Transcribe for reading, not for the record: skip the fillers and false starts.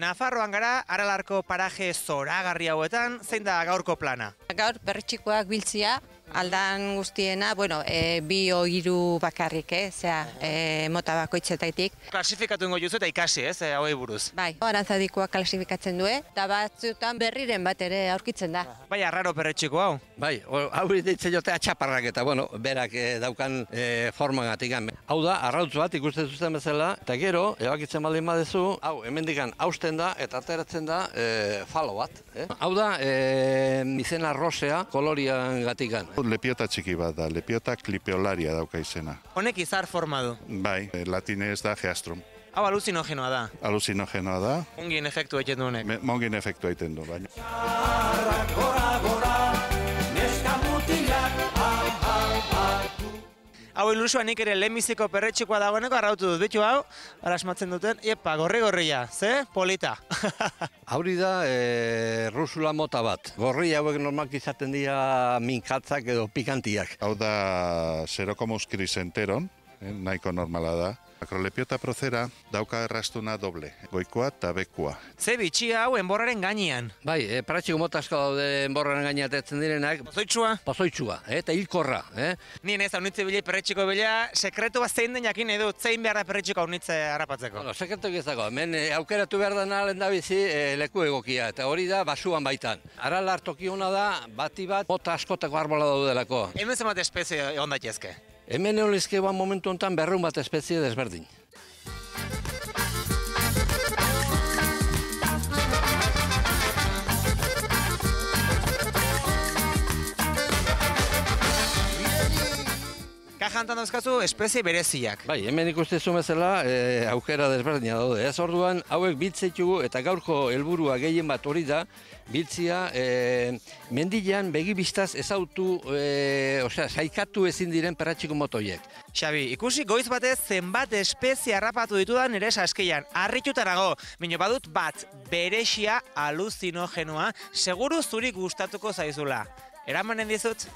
Nafarroan gara, Aralarko paraje zoragarri hauetan, zein da gaurko plana? Gaur perretxikoak biltzia, aldan guztiena, bi o hiru bakarrik, mota bakoitzetatik. Klasifikatu ingo juzu eta ikasi, hauei buruz. Bai, arantzadikoak klasifikatzen du, eta batzutan berriren bat ere aurkitzen da. Bai, arraro perretxiko hau. Bai, hau ditzen jote atxaparrak eta, berak daukan formagatik. Hau da, arrautz bat ikusten zuzten bezala, eta gero, ebakitzen baldin badezu, hau, hemendikan hausten da, eta ateratzen da falo bat. Hau da, izena rosea kolorian gatikan. Lepiota txiki bat da, lepiota klipeolaria dauka izena. Honek izar forma du. Bai, latinez da geastrum. Hau aluzinogenoa da. Aluzinogenoa da. Mongin efektu egiten du honek. Mongin efektu egiten du, baina. Hau ilusioa nik ere lehenbiziko perretxikoa dagoeneko arrautu dut, bitu hau, arasmatzen duten, gorri-gorria, ze? Polita. Hauri da rusula mota bat. Gorri hauek normalki izaten dira minkatzak edo pikantiak. Hau da Xerocomus chrysanteron, nahiko normala da. Akrolepiota procera dauka errastuna doble, goikoa eta bekoa. Ze bitxia hau enborraren gainean. Bai, paratxiko mota asko daude enborraren gainean atetzen direnak. Pozoitsua? Pozoitsua, eta hilkorra. Nien ez haunitze bile perretxiko bila, sekretu bat zein den jakin nahi dut, zein behar da perretxiko haunitze harrapatzeko? Sekretu egizako, hemen aukeratu behar dena lehen da bizi leku egokia, eta hori da basuan baitan. Arala hartoki hona da, bati bat, mota askotako arbola daudelako. Hemen zenbat espezie egon daitezke? Hemen eolizke momentu honetan 200 bat espezie desberdin. Kajantan dauzkazu espezie bereziak. Bai, hemen ikustezu bezala aukera desberdina daude. Ez orduan, hauek biltzeitugu eta gaurko helburua gehien bat hori da, biltzia mendilean begibistaz ezautu, saikatu ezin diren perratxiko motoiek. Xabi, ikusi goiz batez zenbat espezie harrapatu ditudan nire saskeian. Harritutarago, baina badut bat berexia aluzinogenoa, seguru zuri gustatuko zaizula. Eramanen dizut?